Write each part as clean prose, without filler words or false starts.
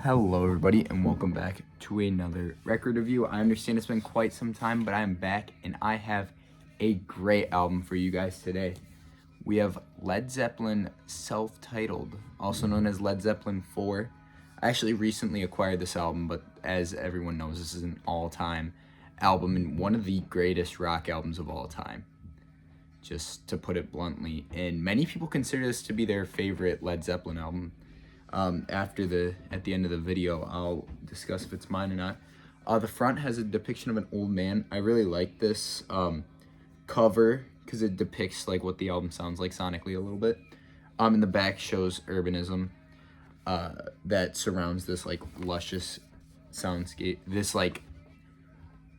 Hello everybody and welcome back to another record review. I understand it's been quite some time, but I am back and I have a great album for you guys today. We have Led Zeppelin self-titled, also known as Led Zeppelin 4. I actually recently acquired this album, but as everyone knows, this is an all-time album and one of the greatest rock albums of all time, just to put it bluntly. And many people consider this to be their favorite Led Zeppelin album. At the end of the video, I'll discuss if it's mine or not. The front has a depiction of an old man. I really like this cover because it depicts like what the album sounds like sonically a little bit. And the back shows urbanism that surrounds this like luscious soundscape. This like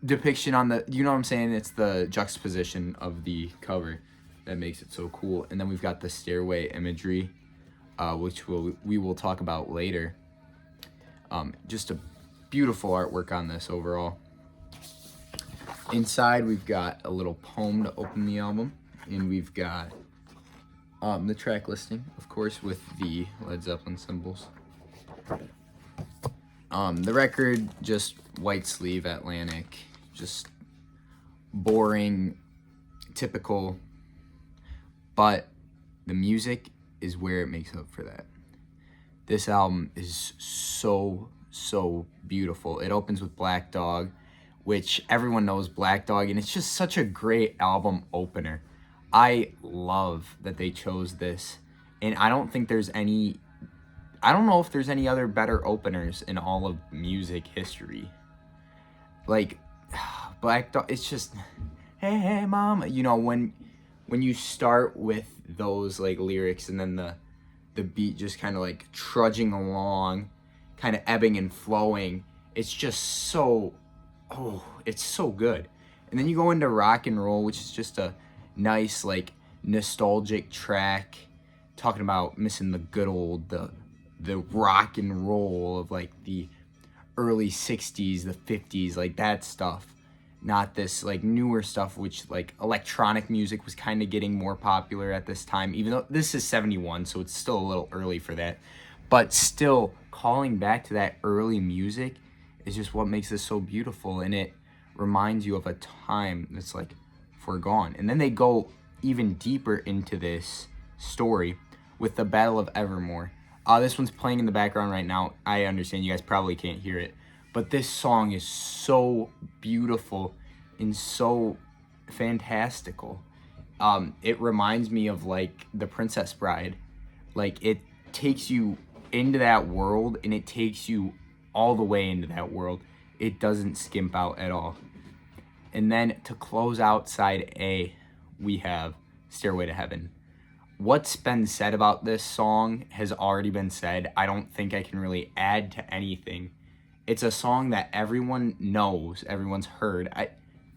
depiction on the, you know what I'm saying? It's the juxtaposition of the cover that makes it so cool. And then we've got the stairway imagery, which we will talk about later. Just a beautiful artwork on this overall. Inside, we've got a little poem to open the album, and we've got the track listing, of course, with the Led Zeppelin symbols. The record, just white sleeve Atlantic, just boring, typical, but the music is where it makes up for that. This album is so beautiful. It opens with Black Dog, which everyone knows Black Dog, and it's just such a great album opener. I love that they chose this, and I don't know if there's any other better openers in all of music history. Like, Black Dog, it's just, hey mama, you know, when you start with those like lyrics and then the beat just kind of like trudging along, kind of ebbing and flowing, it's just so, it's so good. And then you go into Rock and Roll, which is just a nice like nostalgic track talking about missing the good old, the rock and roll of like the early 60s, the 50s, like that stuff. Not this like newer stuff, which like electronic music was kind of getting more popular at this time, even though this is 71, so it's still a little early for that. But still, calling back to that early music is just what makes this so beautiful, and it reminds you of a time that's like foregone. And then they go even deeper into this story with the Battle of Evermore. This one's playing in the background right now. I understand you guys probably can't hear it, but this song is so beautiful and so fantastical. It reminds me of like The Princess Bride. Like, it takes you into that world, and it takes you all the way into that world. It doesn't skimp out at all. And then to close out side A, we have Stairway to Heaven. What's been said about this song has already been said. I don't think I can really add to anything. It's a song that everyone knows, everyone's heard.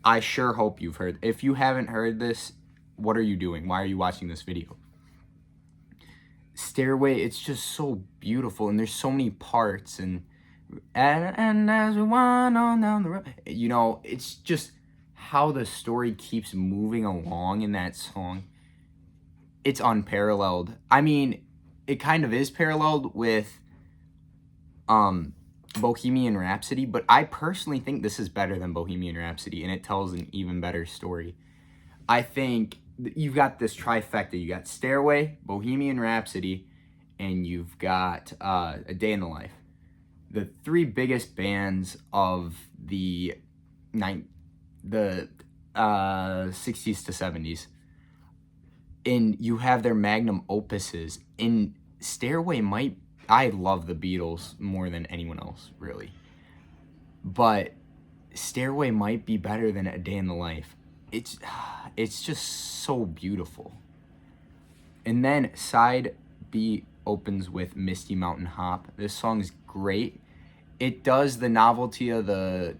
I sure hope you've heard. If you haven't heard this, what are you doing? Why are you watching this video? Stairway, it's just so beautiful, and there's so many parts, and as we wind on down the road, you know, it's just how the story keeps moving along in that song. It's unparalleled. I mean, it kind of is paralleled with Bohemian Rhapsody, but I personally think this is better than Bohemian Rhapsody, and it tells an even better story. I think you've got this trifecta. You got Stairway, Bohemian Rhapsody, and you've got A Day in the Life. The three biggest bands of the 60s to 70s. And you have their magnum opuses. And Stairway I love the Beatles more than anyone else, really. But Stairway might be better than A Day in the Life. It's just so beautiful. And then side B opens with Misty Mountain Hop. This song is great. It does the novelty of the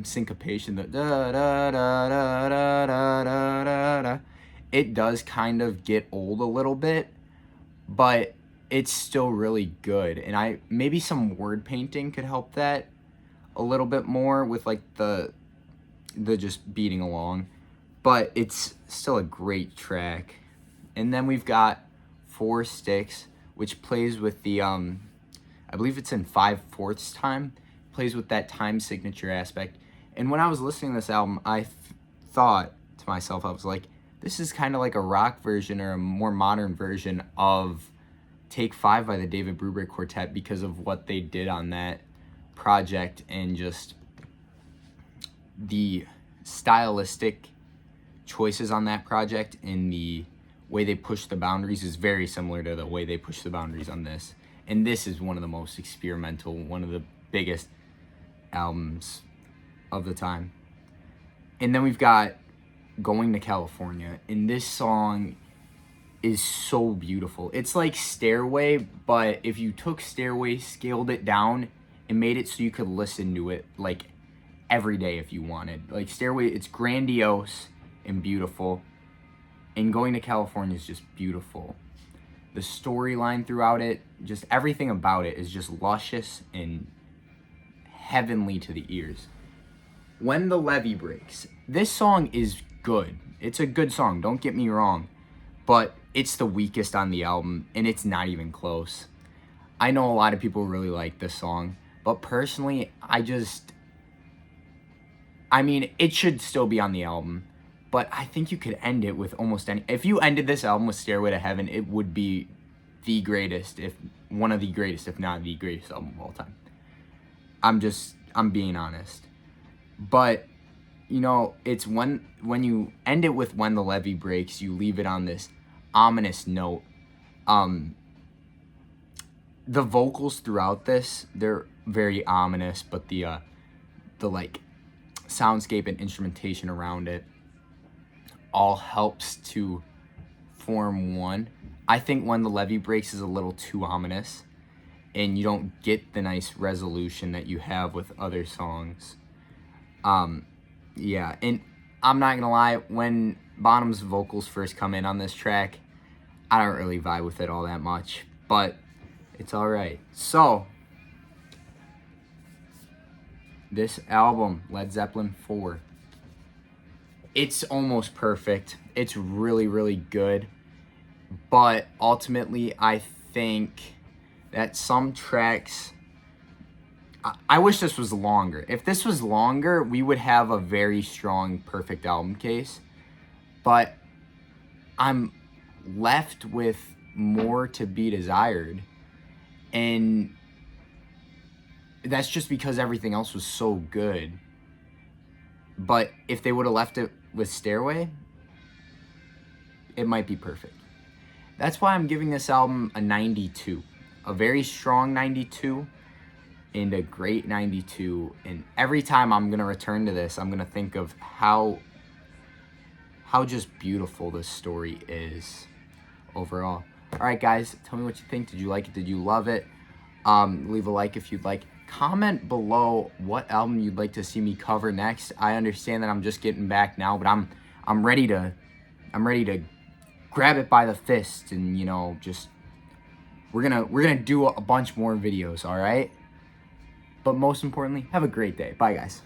syncopation, the da da da da da da da da. It does kind of get old a little bit, but it's still really good. And maybe some word painting could help that a little bit more with like the just beating along, but it's still a great track. And then we've got Four Sticks, which plays with the I believe it's in 5/4 time. Plays with that time signature aspect. And when I was listening to this album, I thought to myself, I was like, this is kind of like a rock version or a more modern version of Take 5 by the David Brubeck Quartet because of what they did on that project, and just the stylistic choices on that project and the way they push the boundaries is very similar to the way they push the boundaries on this. And this is one of the most experimental, one of the biggest albums of the time. And then we've got Going to California, and this song is so beautiful. It's like Stairway, but if you took Stairway, scaled it down, and made it so you could listen to it like every day if you wanted. Like Stairway, it's grandiose and beautiful, and Going to California is just beautiful. The storyline throughout it, just everything about it is just luscious and heavenly to the ears. When the Levee Breaks, this song is good. It's a good song, don't get me wrong, but it's the weakest on the album, and it's not even close. I know a lot of people really like this song, but personally, it should still be on the album, but I think you could end it with almost any. If you ended this album with Stairway to Heaven, it would be the greatest, if one of the greatest, if not the greatest album of all time. I'm being honest. But, you know, it's when you end it with When the Levee Breaks, you leave it on this ominous note. The vocals throughout this, they're very ominous, but the like soundscape and instrumentation around it all helps to form one. I think When the Levee Breaks is a little too ominous, and you don't get the nice resolution that you have with other songs. Yeah, and I'm not gonna lie, when Bonham's vocals first come in on this track, I don't really vibe with it all that much, but it's alright. So, this album, Led Zeppelin 4, it's almost perfect. It's really, really good, but ultimately, I think that some tracks, I wish this was longer. If this was longer, we would have a very strong, perfect album case. But I'm left with more to be desired. And that's just because everything else was so good. But if they would have left it with Stairway, it might be perfect. That's why I'm giving this album a 92. A very strong 92. And a great 92, and every time I'm gonna return to this, I'm gonna think of how just beautiful this story is overall. All right, guys, tell me what you think. Did you like it? Did you love it? Leave a like if you'd like. Comment below what album you'd like to see me cover next. I understand that I'm just getting back now, but I'm ready to grab it by the fist, and you know, just we're gonna do a bunch more videos. All right. But most importantly, have a great day. Bye, guys.